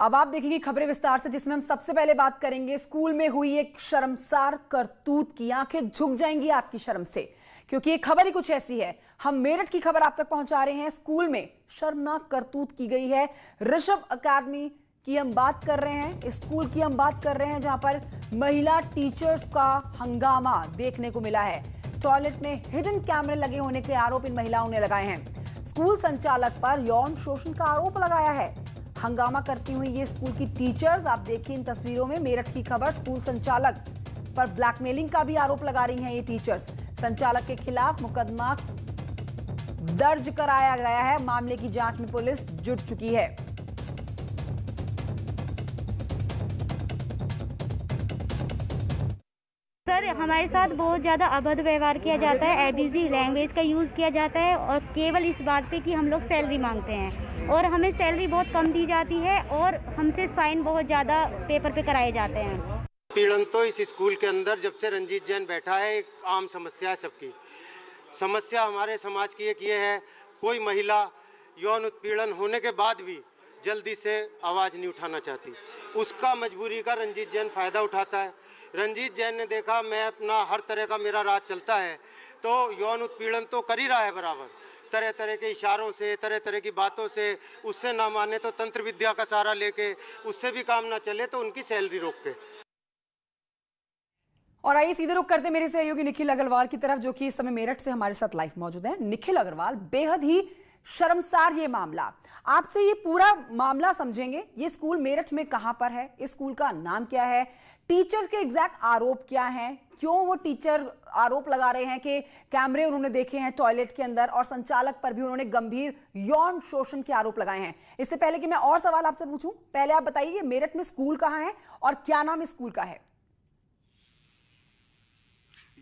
अब आप देखेंगे खबरें विस्तार से, जिसमें हम सबसे पहले बात करेंगे स्कूल में हुई एक शर्मसार करतूत की। आंखें झुक जाएंगी आपकी शर्म से, क्योंकि ये खबर ही कुछ ऐसी है। हम मेरठ की खबर आप तक पहुंचा रहे हैं। स्कूल में शर्मनाक करतूत की गई है। ऋषभ एकेडमी की हम बात कर रहे हैं, स्कूल की हम बात कर रहे हैं, जहां पर महिला टीचर्स का हंगामा देखने को मिला है। टॉयलेट में हिडन कैमरे लगे होने के आरोप इन महिलाओं ने लगाए हैं। स्कूल संचालक पर यौन शोषण का आरोप लगाया है। हंगामा करती हुई ये स्कूल की टीचर्स, आप देखिए इन तस्वीरों में मेरठ की खबर। स्कूल संचालक पर ब्लैकमेलिंग का भी आरोप लगा रही हैं ये टीचर्स। संचालक के खिलाफ मुकदमा दर्ज कराया गया है। मामले की जांच में पुलिस जुट चुकी है। सर, हमारे साथ बहुत ज़्यादा अभद्र व्यवहार किया जाता है, एब्यूजिव लैंग्वेज का यूज़ किया जाता है, और केवल इस बात पे कि हम लोग सैलरी मांगते हैं और हमें सैलरी बहुत कम दी जाती है और हमसे साइन बहुत ज़्यादा पेपर पे कराए जाते हैं। पीड़न तो इस स्कूल के अंदर जब से रंजीत जैन बैठा है एक आम समस्या है। सबकी समस्या हमारे समाज की एक ये है, कोई महिला यौन उत्पीड़न होने के बाद भी जल्दी से आवाज़ नहीं उठाना चाहती। उसका मजबूरी का रंजीत जैन फ़ायदा उठाता है। रंजीत जैन ने देखा मैं अपना हर तरह का मेरा राज चलता है, तो यौन उत्पीड़न तो कर ही रहा है बराबर, तरह तरह के इशारों से, तरह तरह की बातों से। उससे ना माने तो तंत्र विद्या का सहारा लेके, उससे भी काम ना चले तो उनकी सैलरी रोक के। और आइए सीधे रुख करते मेरे सहयोगी निखिल अग्रवाल की तरफ, जो कि इस समय मेरठ से हमारे साथ लाइव मौजूद हैं। निखिल अग्रवाल, बेहद ही शर्मसार ये मामला, आपसे ये पूरा मामला समझेंगे। ये स्कूल मेरठ में कहां पर है, इस स्कूल का नाम क्या है, टीचर्स के एग्जैक्ट आरोप क्या हैं, क्यों वो टीचर आरोप लगा रहे हैं कि कैमरे उन्होंने देखे हैं टॉयलेट के अंदर, और संचालक पर भी उन्होंने गंभीर यौन शोषण के आरोप लगाए हैं। इससे पहले कि मैं और सवाल आपसे पूछूं, पहले आप बताइए मेरठ में स्कूल कहां है और क्या नाम इस स्कूल का है?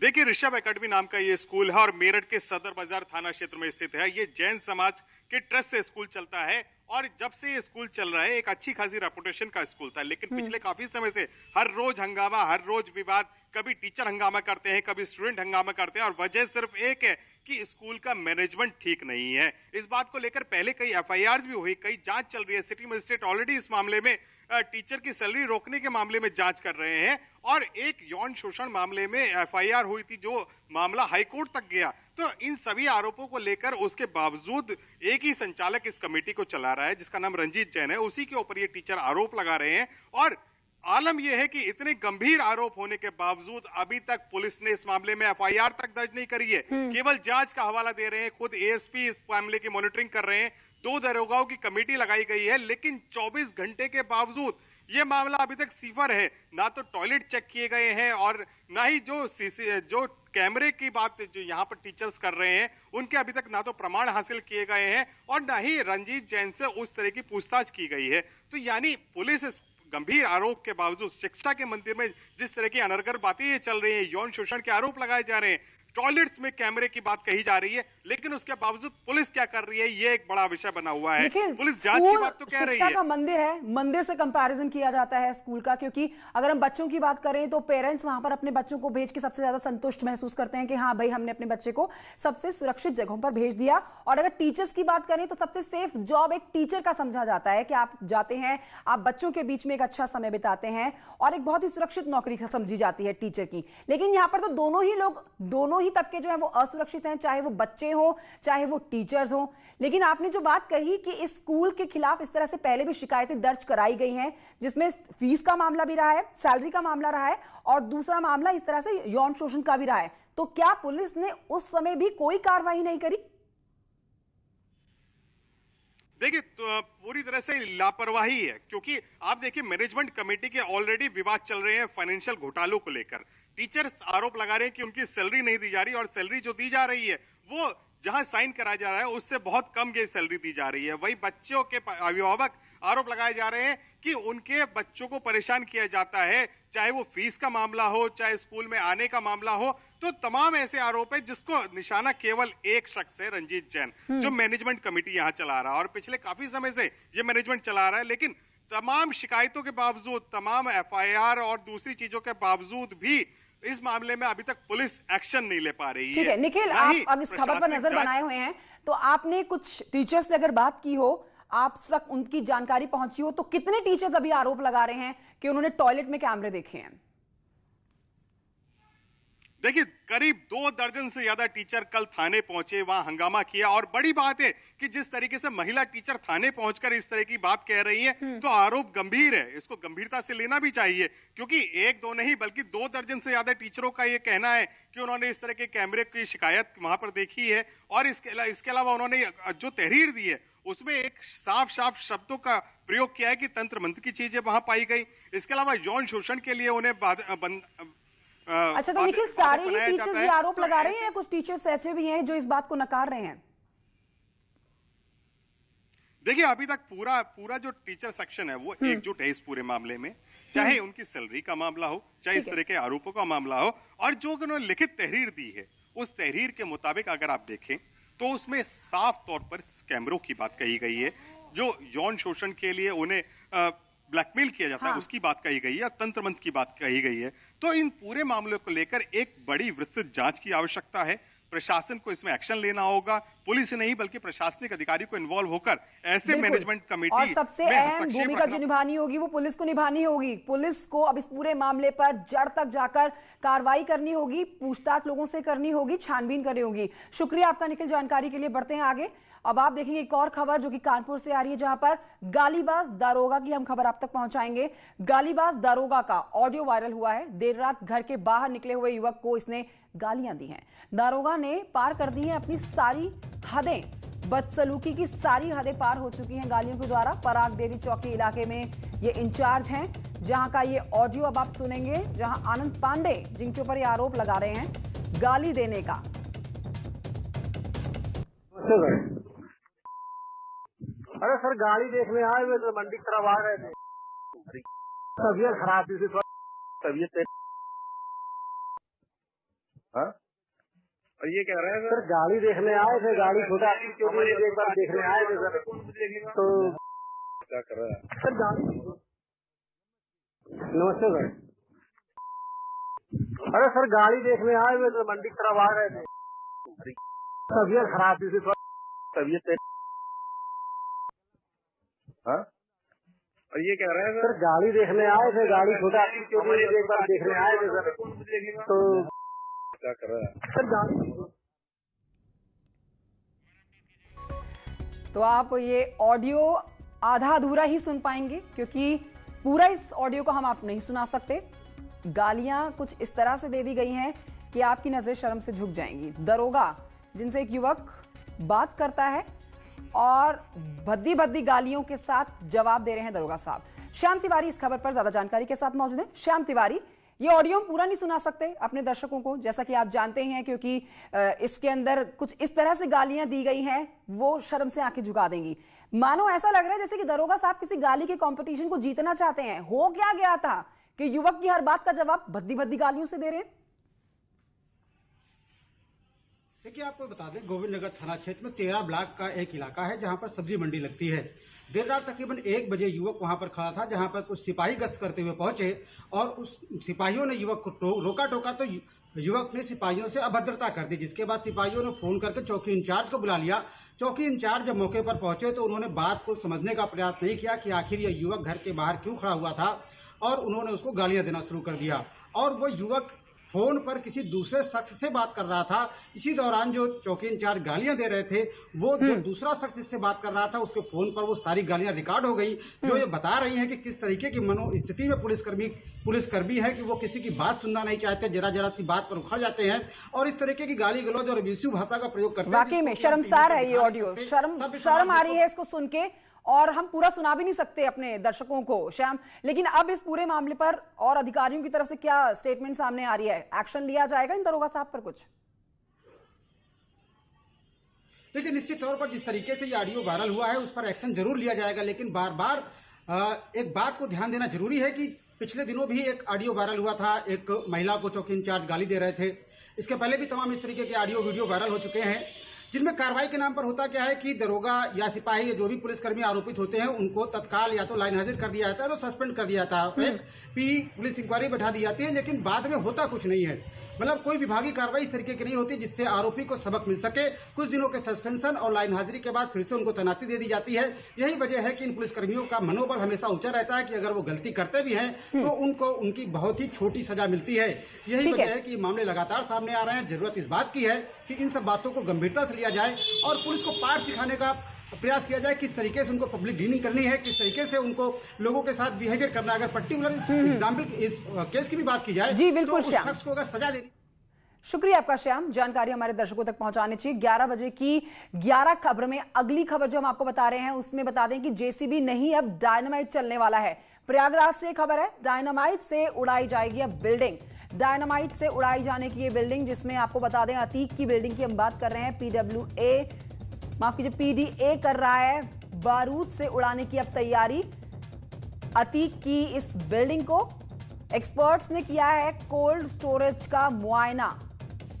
देखिए, ऋषभ एकेडमी नाम का ये स्कूल है और मेरठ के सदर बाजार थाना क्षेत्र में स्थित है। ये जैन समाज के ट्रस्ट से स्कूल चलता है और जब से ये स्कूल चल रहा है एक अच्छी खासी रेपुटेशन का स्कूल था, लेकिन पिछले काफी समय से हर रोज हंगामा, हर रोज विवाद। कभी टीचर हंगामा करते हैं, कभी स्टूडेंट हंगामा करते हैं, और वजह सिर्फ एक है कि स्कूल का मैनेजमेंट ठीक नहीं है। इस बात को लेकर पहले कई एफआईआर भी हुई, कई जांच चल रही है। सिटी मजिस्ट्रेट ऑलरेडी इस मामले में टीचर की सैलरी रोकने के मामले में जांच कर रहे हैं, और एक यौन शोषण मामले में एफआईआर हुई थी, जो मामला हाईकोर्ट तक गया। तो इन सभी आरोपों को लेकर उसके बावजूद एक ही संचालक इस कमेटी को चला रहा है, जिसका नाम रंजीत जैन है। उसी के ऊपर ये टीचर आरोप लगा रहे हैं, और आलम यह है कि इतने गंभीर आरोप होने के बावजूद अभी तक पुलिस ने इस मामले में एफआईआर तक दर्ज नहीं करी है। केवल जांच का हवाला दे रहे हैं। खुद एएसपी इस मामले की मॉनिटरिंग कर रहे हैं। 2 दरोगाओं की कमेटी लगाई गई है, लेकिन 24 घंटे के बावजूद ये मामला अभी तक सिफर है। ना तो टॉयलेट चेक किए गए हैं, और ना ही जो कैमरे की बात जो यहाँ पर टीचर्स कर रहे हैं उनके अभी तक ना तो प्रमाण हासिल किए गए हैं, और ना ही रंजीत जैन से उस तरह की पूछताछ की गई है। तो यानी पुलिस इस गंभीर आरोप के बावजूद, शिक्षा के मंदिर में जिस तरह की अनर्गल बातें ये चल रही हैं, यौन शोषण के आरोप लगाए जा रहे हैं, टॉयलेट्स में कैमरे की बात कही जा रही है, लेकिन उसके बावजूद पुलिस क्या कर रही है, ये एक बड़ा विषय बना हुआ है। पुलिस जांच की बात तो कह रही है। शिक्षा का मंदिर है, मंदिर से कंपैरिजन किया जाता है स्कूल का, क्योंकि अगर हम बच्चों की बात करें तो पेरेंट्स वहां पर अपने बच्चों को भेज के सबसे ज्यादा संतुष्ट महसूस करते हैं कि हाँ भाई, हमने अपने बच्चे को सबसे सुरक्षित जगहों पर भेज दिया। और अगर टीचर्स की बात करें तो सबसे सेफ जॉब एक टीचर का समझा जाता है कि आप जाते हैं, आप बच्चों के बीच में एक अच्छा समय बिताते हैं, और एक बहुत ही सुरक्षित नौकरी समझी जाती है टीचर की। लेकिन यहाँ पर तो दोनों ही लोग, दोनों ही तबके जो है वो असुरक्षित हैं, चाहे वो बच्चे हो चाहे वो टीचर्स हो। लेकिन आपने जो बात कही कि इस स्कूल के खिलाफ इस तरह से पहले भी शिकायतें दर्ज कराई गई हैं, जिसमें फीस का मामला भी रहा है, सैलरी का मामला रहा है, और दूसरा मामला इस तरह से यौन शोषण का भी रहा है, तो क्या पुलिस ने उस समय भी कोई कार्रवाई नहीं करी? देखिए, तो पूरी तरह से लापरवाही है, क्योंकि आप देखिए मैनेजमेंट कमेटी के ऑलरेडी विवाद चल रहे हैं फाइनेंशियल घोटालों को लेकर। टीचर्स आरोप लगा रहे हैं कि उनकी सैलरी नहीं दी जा रही, और सैलरी जो दी जा रही है वो जहां साइन कराया जा रहा है उससे बहुत कम ये सैलरी दी जा रही है। वही बच्चों के अभिभावक आरोप लगाए जा रहे हैं कि उनके बच्चों को परेशान किया जाता है, चाहे वो फीस का मामला हो, चाहे स्कूल में आने का मामला हो। तो तमाम ऐसे आरोप है जिसको निशाना केवल एक शख्स है, रंजीत जैन, जो मैनेजमेंट कमेटी यहाँ चला रहा है, और पिछले काफी समय से ये मैनेजमेंट चला रहा है। लेकिन तमाम शिकायतों के बावजूद, तमाम एफआईआर और दूसरी चीजों के बावजूद भी इस मामले में अभी तक पुलिस एक्शन नहीं ले पा रही है। ठीक है निखिल, आप अब इस खबर पर नजर बनाए हुए हैं, तो आपने कुछ टीचर्स से अगर बात की हो, आप तक उनकी जानकारी पहुंची हो, तो कितने टीचर्स अभी आरोप लगा रहे हैं कि उन्होंने टॉयलेट में कैमरे देखे हैं? देखिए, करीब 2 दर्जन से ज्यादा टीचर कल थाने पहुंचे, वहां हंगामा किया। और बड़ी बात है कि जिस तरीके से महिला टीचर थाने पहुंचकर इस तरह की बात कह रही है, तो आरोप गंभीर है, इसको गंभीरता से लेना भी चाहिए। क्योंकि 1-2 नहीं बल्कि 2 दर्जन से ज्यादा टीचरों का ये कहना है कि उन्होंने इस तरह के कैमरे की शिकायत वहां पर देखी है। और इसके अलावा उन्होंने जो तहरीर दी है उसमें एक साफ शब्दों का प्रयोग किया है कि तंत्र मंत्र की चीजें वहां पाई गई। इसके अलावा यौन शोषण के लिए उन्हें अच्छा, तो निखिल, सारे ही टीचर्स ये आरोप लगा रहे हैं या कुछ टीचर्स ऐसे भी हैं जो इस बात को नकार रहे हैं? देखिए, अभी तक पूरा जो टीचर सेक्शन है वो एकजुट है इस पूरे मामले में, चाहे उनकी सैलरी का मामला हो, चाहे इस तरह के आरोपों का मामला हो। और जो उन्होंने लिखित तहरीर दी है, उस तहरीर के मुताबिक अगर आप देखें तो उसमें साफ तौर पर कैमरों की बात कही गई है। जो यौन शोषण के लिए उन्हें ब्लैकमेल किया जाता है उसकी बात कही गई है, तंत्र मंत्र की बात कही गई है। तो इन पूरे मामले को लेकर एक बड़ी विस्तृत जांच की आवश्यकता है। प्रशासन को इसमें एक्शन लेना होगा, पुलिस नहीं बल्कि प्रशासनिक अधिकारी को इन्वॉल्व होकर ऐसे मैनेजमेंट कमेटी और सबसे अहम भूमिका जो निभानी होगी वो पुलिस को निभानी होगी। पुलिस को अब इस पूरे मामले पर जड़ तक जाकर कार्रवाई करनी होगी, पूछताछ लोगों से करनी होगी, छानबीन करनी होगी। शुक्रिया आपका निखिल, जानकारी के लिए। बढ़ते हैं आगे। अब आप देखेंगे एक और खबर जो कि कानपुर से आ रही है, जहां पर गालीबाज दारोगा की हम खबर आप तक पहुंचाएंगे। गालीबाज दारोगा का ऑडियो वायरल हुआ है। देर रात घर के बाहर निकले हुए युवक को इसने गालियां दी हैं। दारोगा ने पार कर दी हैं अपनी सारी हदें, बदसलूकी की सारी हदें पार हो चुकी हैं गालियों के द्वारा। पराग देवी चौकी इलाके में ये इंचार्ज हैं, जहां का ये ऑडियो अब आप सुनेंगे, जहां आनंद पांडे जिनके ऊपर ये आरोप लगा रहे हैं गाली देने का। अरे सर, गाड़ी देखने आए हुए तो मंडी की तरफ आ रहे थे, तबीयत खराब थी, तबीयत। हाँ, और ये कह रहे हैं सर गाड़ी देखने आए थे, गाड़ी छोटा एक बार देखने आए थे सर, तो क्या कर रहा है सर गाड़ी। नमस्ते सर। अरे सर, गाड़ी देखने आए हुए तो मंडी की तरफ आ रहे थे, तबीयत खराब थी, तबीयत। हाँ, और ये कह रहे हैं सर गाड़ी देखने आए थे, गाड़ी छोटा एक बार देखने आए थे सर, तो क्या कर रहा है सर गाड़ी। तो आप ये ऑडियो आधा अधूरा ही सुन पाएंगे क्योंकि पूरा इस ऑडियो को हम आप नहीं सुना सकते। गालियां कुछ इस तरह से दे दी गई हैं कि आपकी नजर शर्म से झुक जाएंगी। दरोगा जिनसे एक युवक बात करता है और भद्दी भद्दी गालियों के साथ जवाब दे रहे हैं दरोगा साहब। श्याम तिवारी इस खबर पर ज्यादा जानकारी के साथ मौजूद है। श्याम तिवारी, ये ऑडियो हम पूरा नहीं सुना सकते अपने दर्शकों को, जैसा कि आप जानते हैं, क्योंकि इसके अंदर कुछ इस तरह से गालियां दी गई हैं वो शर्म से आंखें झुका देंगी। मानो ऐसा लग रहा है जैसे कि दरोगा साहब किसी गाली के कंपटीशन को जीतना चाहते हैं। हो क्या गया था कि युवक की हर बात का जवाब भद्दी भद्दी गालियों से दे रहे हैं? देखिए, आपको बता दें, गोविंद नगर थाना क्षेत्र में 13 ब्लॉक का एक इलाका है जहां पर सब्जी मंडी लगती है। देर रात तकरीबन 1 बजे युवक वहां पर खड़ा था, जहां पर कुछ सिपाही गश्त करते हुए पहुंचे और उस सिपाहियों ने युवक को रोका टोका तो युवक ने सिपाहियों से अभद्रता कर दी, जिसके बाद सिपाहियों ने फोन करके चौकी इंचार्ज को बुला लिया। चौकी इंचार्ज जब मौके पर पहुंचे तो उन्होंने बात को समझने का प्रयास नहीं किया कि आखिर यह युवक घर के बाहर क्यों खड़ा हुआ था, और उन्होंने उसको गालियां देना शुरू कर दिया। और वो युवक फोन पर किसी दूसरे शख्स से बात कर रहा था। इसी दौरान जो चौकी इंचार्ज गालियां दे रहे थे, वो जो दूसरा शख्स जिससे बात कर रहा था उसके फोन पर वो सारी गालियां रिकॉर्ड हो गई, जो ये बता रही हैं कि किस तरीके की मनोस्थिति में पुलिसकर्मी है कि वो किसी की बात सुनना नहीं चाहते, जरा सी बात पर उखड़ जाते हैं और इस तरीके की गाली गलौज और अब्यूसिव भाषा का प्रयोग करते हैं। वाकई में शर्मसार है ये ऑडियो, शर्म आ रही है इसको सुन के, और हम पूरा सुना भी नहीं सकते अपने दर्शकों को, श्याम। लेकिन अब इस पूरे मामले पर और अधिकारियों की तरफ से क्या स्टेटमेंट सामने आ रही है? एक्शन लिया जाएगा इन दरोगा साहब पर कुछ? देखिए, निश्चित तौर पर जिस तरीके से ये ऑडियो वायरल हुआ है उस पर एक्शन जरूर लिया जाएगा, लेकिन बार बार एक बात को ध्यान देना जरूरी है कि पिछले दिनों भी एक ऑडियो वायरल हुआ था, एक महिला को चौकी इंचार्ज गाली दे रहे थे। इसके पहले भी तमाम इस तरीके के ऑडियो वीडियो वायरल हो चुके हैं, जिनमें कार्रवाई के नाम पर होता क्या है कि दरोगा या सिपाही या जो भी पुलिसकर्मी आरोपित होते हैं उनको तत्काल या तो लाइन हाजिर कर दिया जाता है, तो सस्पेंड कर दिया जाता है, एक पुलिस इंक्वायरी बैठा दी जाती है, लेकिन बाद में होता कुछ नहीं है। मतलब कोई विभागीय कार्रवाई इस तरीके की नहीं होती जिससे आरोपी को सबक मिल सके। कुछ दिनों के सस्पेंशन और लाइन हाजिरी के बाद फिर से उनको तैनाती दे दी जाती है। यही वजह है कि इन पुलिसकर्मियों का मनोबल हमेशा ऊंचा रहता है कि अगर वो गलती करते भी हैं तो उनको उनकी बहुत ही छोटी सजा मिलती है। यही वजह है कि मामले लगातार सामने आ रहे हैं। जरूरत इस बात की है कि इन सब बातों को गंभीरता से लिया जाए और पुलिस को पाठ सिखाने का प्रयास किया जाए, किस तरीके से उनको पब्लिक डीलिंग करनी है, किस तरीके से उनको लोगों के साथ बिहेवियर करना है। अगर पर्टिकुलर इस एग्जाम्पल इस केस की भी बात की जाए जी बिल्कुल तो उस शख्स को अगर सजा देनी। शुक्रिया आपका श्याम, जानकारी हमारे दर्शकों तक पहुंचाने चाहिए। 11 बजे की 11 खबर में अगली खबर जो हम आपको बता रहे हैं उसमें बता दें कि जेसीबी नहीं अब डायनामाइट चलने वाला है। प्रयागराज से खबर है, डायनामाइट से उड़ाई जाएगी अब बिल्डिंग। डायनामाइट से उड़ाई जाने की ये बिल्डिंग, जिसमें आपको बता दें अतीक की बिल्डिंग की हम बात कर रहे हैं। पीडीए कर रहा है बारूद से उड़ाने की अब तैयारी। अतीक की इस बिल्डिंग को एक्सपर्ट्स ने किया है कोल्ड स्टोरेज का मुआयना।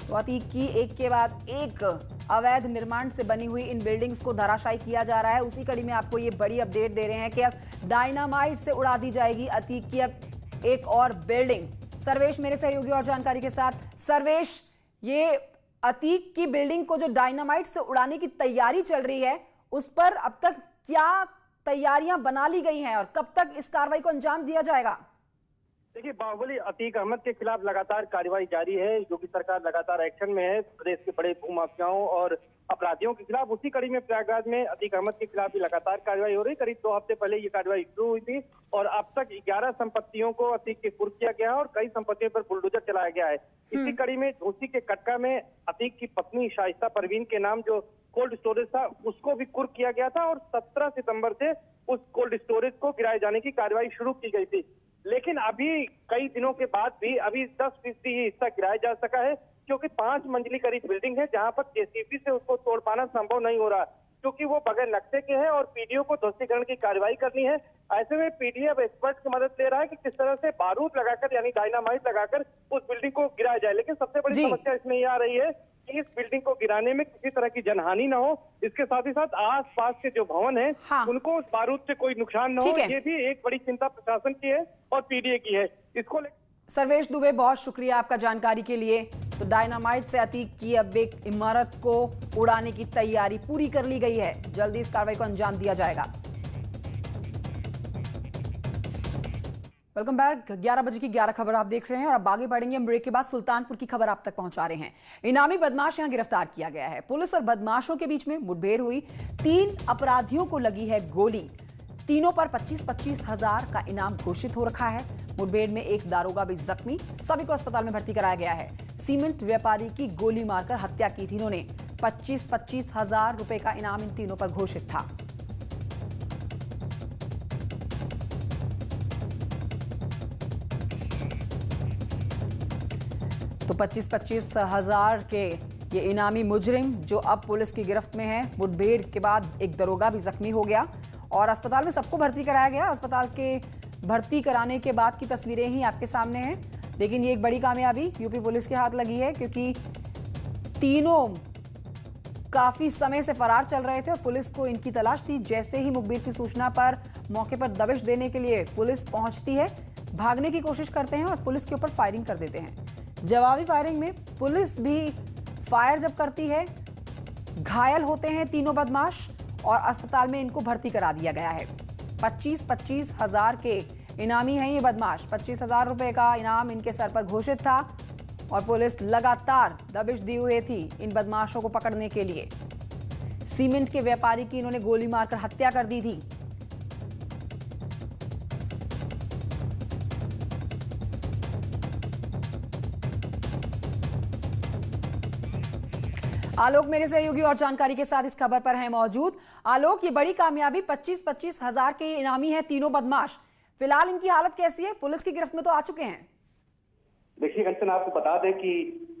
तो अतीक की एक के बाद एक अवैध निर्माण से बनी हुई इन बिल्डिंग्स को धराशायी किया जा रहा है। उसी कड़ी में आपको ये बड़ी अपडेट दे रहे हैं कि अब डायनामाइट से उड़ा दी जाएगी अतीक की अब एक और बिल्डिंग। सर्वेश मेरे सहयोगी और जानकारी के साथ। सर्वेश, ये अतीक की बिल्डिंग को जो डायनामाइट से उड़ाने की तैयारी चल रही है उस पर अब तक क्या तैयारियां बना ली गई हैं और कब तक इस कार्रवाई को अंजाम दिया जाएगा? देखिए, बाहुबली अतीक अहमद के खिलाफ लगातार कार्रवाई जारी है। योगी सरकार लगातार एक्शन में है प्रदेश के बड़े भूमाफियाओं और अपराधियों के खिलाफ। उसी कड़ी में प्रयागराज में अतीक अहमद के खिलाफ भी लगातार कार्रवाई हो रही। करीब 2 हफ्ते पहले ये कार्रवाई शुरू हुई थी और अब तक 11 संपत्तियों को अतीक के कुर्क किया गया है और कई संपत्तियों पर बुलडोजर चलाया गया है। इसी कड़ी में झोसी के कटका में अतीक की पत्नी शाइस्ता परवीन के नाम जो कोल्ड स्टोरेज था उसको भी कुर्क किया गया था और 17 सितंबर से उस कोल्ड स्टोरेज को गिराए जाने की कार्रवाई शुरू की गई थी। लेकिन अभी कई दिनों के बाद भी अभी 10% ही हिस्सा गिराया जा सका है, क्योंकि 5 मंजिली करीब बिल्डिंग है जहां पर जेसीबी से उसको तोड़ पाना संभव नहीं हो रहा, क्योंकि वो बगैर नक्शे के है और पीडीओ को ध्वस्तीकरण की कार्रवाई करनी है। ऐसे में पीडीओ अब एक्सपर्ट की मदद ले रहा है कि किस तरह से बारूद लगाकर यानी डायनामाइट लगाकर उस बिल्डिंग को गिराया जाए। लेकिन सबसे बड़ी समस्या इसमें यह आ रही है कि इस बिल्डिंग को गिराने में किसी तरह की जनहानि न हो, इसके साथ ही साथ आस पास के जो भवन है उनको उस बारूद से कोई नुकसान न हो। ये भी एक बड़ी चिंता प्रशासन की है और पीडीए की है। इसको सर्वेश दुबे, बहुत शुक्रिया आपका जानकारी के लिए। तो डायनामाइट से अतीक की अब एक इमारत को उड़ाने की तैयारी पूरी कर ली गई है। जल्दी इस कार्रवाई को अंजाम दिया जाएगा। Welcome back. 11 बजे की 11 खबर आप देख रहे हैं और अब आगे बढ़ेंगे। हम ब्रेक के बाद सुल्तानपुर की खबर आप तक पहुंचा रहे हैं। इनामी बदमाश यहां गिरफ्तार किया गया है। पुलिस और बदमाशों के बीच में मुठभेड़ हुई। 3 अपराधियों को लगी है गोली। तीनों पर 25-25 हजार का इनाम घोषित हो रखा है। मुठभेड़ में एक दारोगा भी जख्मी, सभी को अस्पताल में भर्ती कराया गया है। सीमेंट व्यापारी की गोली मारकर हत्या की थी इन्होंने। 25-25 हजार रुपए का इनाम इन तीनों पर घोषित था। तो 25-25 हजार के ये इनामी मुजरिम जो अब पुलिस की गिरफ्त में है। मुठभेड़ के बाद एक दरोगा भी जख्मी हो गया और अस्पताल में सबको भर्ती कराया गया। अस्पताल के भर्ती कराने के बाद की तस्वीरें ही आपके सामने हैं। लेकिन ये एक बड़ी कामयाबी यूपी पुलिस के हाथ लगी है, क्योंकि तीनों काफी समय से फरार चल रहे थे और पुलिस को इनकी तलाश थी। जैसे ही मुखबिर की सूचना पर मौके पर दबिश देने के लिए पुलिस पहुंचती है, भागने की कोशिश करते हैं और पुलिस के ऊपर फायरिंग कर देते हैं। जवाबी फायरिंग में पुलिस भी फायर जब करती है, घायल होते हैं तीनों बदमाश और अस्पताल में इनको भर्ती करा दिया गया है। 25-25 हजार के इनामी हैं ये बदमाश। 25 हजार रुपए का इनाम इनके सर पर घोषित था और पुलिस लगातार दबिश दी हुई थी इन बदमाशों को पकड़ने के लिए। सीमेंट के व्यापारी की इन्होंने गोली मारकर हत्या कर दी थी। आलोक मेरे सहयोगी और जानकारी के साथ इस खबर पर है मौजूद। आलोक, ये बड़ी कामयाबी, 25-25 हजार के इनामी है तीनों बदमाश। फिलहाल इनकी हालत कैसी है? पुलिस की गिरफ्त में तो आ चुके हैं। देखिए कंचन, आपको बता दें कि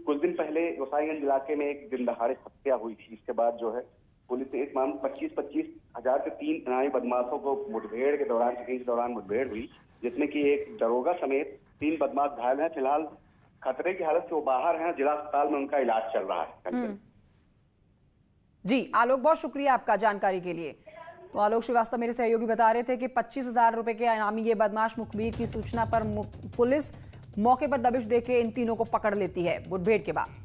कुछ दिन पहले गोसाईगंज इलाके में एक दिन दहाड़े हत्या हुई थी। इसके बाद जो है पुलिस ने इस मामले 25-25 हजार के 3 इनामी बदमाशों को मुठभेड़ के दौरान मुठभेड़ हुई, जिसमें कि एक दरोगा समेत 3 बदमाश घायल हैं। फिलहाल खतरे की हालत से वो बाहर हैं। जिला अस्पताल में उनका इलाज चल रहा है। जी आलोक, बहुत शुक्रिया आपका जानकारी के लिए। तो आलोक श्रीवास्तव मेरे सहयोगी बता रहे थे कि 25 हजार रुपए के इनामी ये बदमाश मुखबिर की सूचना पर पुलिस मौके पर दबिश देके इन तीनों को पकड़ लेती है मुठभेड़ के बाद।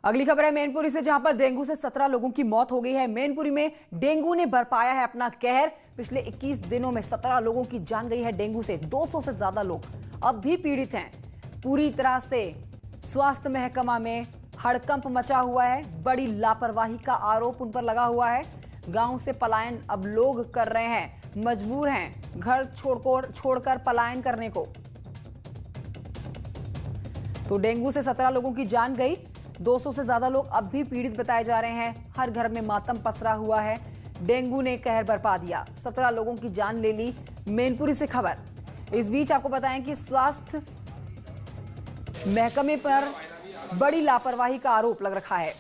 अगली खबर है मैनपुरी से, जहां पर डेंगू से 17 लोगों की मौत हो गई है। मैनपुरी में डेंगू ने बरपाया है अपना कहर। पिछले 21 दिनों में 17 लोगों की जान गई है डेंगू से। 200 से ज्यादा लोग अब भी पीड़ित हैं। पूरी तरह से स्वास्थ्य महकमा में हड़कंप मचा हुआ है। बड़ी लापरवाही का आरोप उन पर लगा हुआ है। गांव से पलायन अब लोग कर रहे हैं, मजबूर हैं घर छोड़कर पलायन करने को। तो डेंगू से 17 लोगों की जान गई। 200 से ज्यादा लोग अब भी पीड़ित बताए जा रहे हैं। हर घर में मातम पसरा हुआ है। डेंगू ने कहर बरपा दिया, 17 लोगों की जान ले ली। मैनपुरी से खबर। इस बीच आपको बताएं कि स्वास्थ्य महकमे पर बड़ी लापरवाही का आरोप लग रखा है।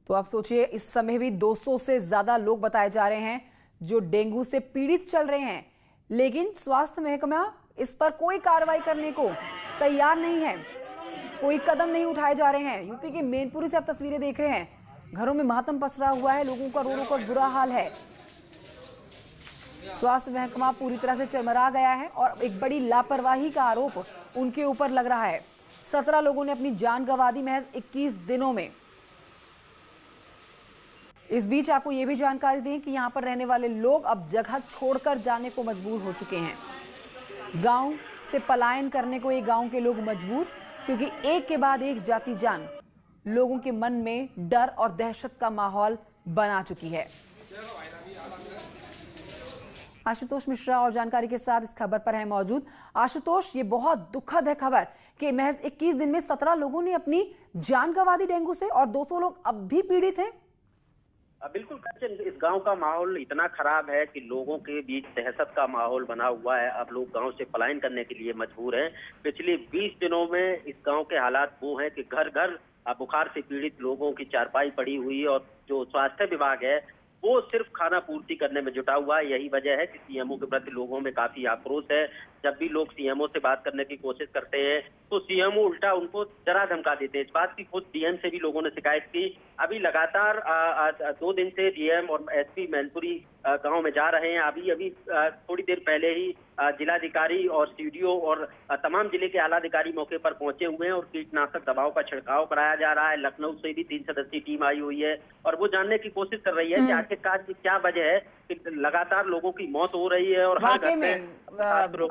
तो आप सोचिए, इस समय भी 200 से ज्यादा लोग बताए जा रहे हैं जो डेंगू से पीड़ित चल रहे हैं, लेकिन स्वास्थ्य महकमा इस पर कोई कार्रवाई करने को तैयार नहीं है। कोई कदम नहीं उठाए जा रहे हैं। यूपी के मैनपुरी से आप तस्वीरें देख रहे हैं। घरों में मातम पसरा हुआ है, लोगों का रो रो कर बुरा हाल है। स्वास्थ्य महकमा पूरी तरह से चरमरा गया है और एक बड़ी लापरवाही का आरोप उनके ऊपर लग रहा है। 17 लोगों ने अपनी जान गंवा दी महज 21 दिनों में। इस बीच आपको यह भी जानकारी दें कि यहां पर रहने वाले लोग अब जगह छोड़कर जाने को मजबूर हो चुके हैं। गांव से पलायन करने को ये गांव के लोग मजबूर, क्योंकि एक के बाद एक जाति जान लोगों के मन में डर और दहशत का माहौल बना चुकी है। आशुतोष मिश्रा और जानकारी के साथ इस खबर पर है मौजूद। आशुतोष, ये बहुत दुखद है खबर कि महज 21 दिन में 17 लोगों ने अपनी जान गंवा दी डेंगू से और 200 लोग अब भी पीड़ित हैं। बिल्कुल कंचन, इस गांव का माहौल इतना खराब है कि लोगों के बीच दहशत का माहौल बना हुआ है। अब लोग गांव से पलायन करने के लिए मजबूर हैं। पिछले 20 दिनों में इस गांव के हालात वो हैं कि घर घर बुखार से पीड़ित लोगों की चारपाई पड़ी हुई है और जो स्वास्थ्य विभाग है वो सिर्फ खाना पूर्ति करने में जुटा हुआ है। यही वजह है कि सीएमओ के प्रति लोगों में काफी आक्रोश है। जब भी लोग सीएमओ से बात करने की कोशिश करते हैं तो सीएमओ उल्टा उनको जरा धमका देते हैं। इस बात की खुद डीएम से भी लोगों ने शिकायत की। अभी लगातार 2 दिन से डीएम और एसपी मैनपुरी गांव में जा रहे हैं। अभी थोड़ी देर पहले ही जिलाधिकारी और सीडीओ और तमाम जिले के आला अधिकारी मौके पर पहुंचे हुए हैं और कीटनाशक दवाओं का छिड़काव कराया जा रहा है। लखनऊ से भी 3 सदस्यीय टीम आई हुई है और वो जानने की कोशिश कर रही है कि आखिरकार क्या वजह है कि लगातार लोगों की मौत हो रही है। और वाकई में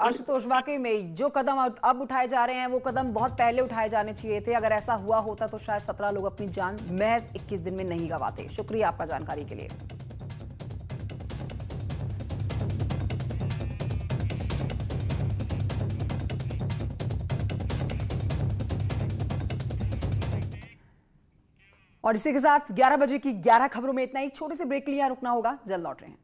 आशुतोष, वाकई में जो कदम अब उठाए जा रहे हैं वो कदम बहुत पहले उठाए जाने चाहिए थे। अगर ऐसा हुआ होता तो शायद 17 लोग अपनी जान महज 21 दिन में नहीं गंवाते। शुक्रिया आपका जानकारी के लिए। और इसी के साथ 11 बजे की 11 खबरों में इतना ही। छोटे से ब्रेक के लिए रुकना होगा, जल्द लौट रहे हैं।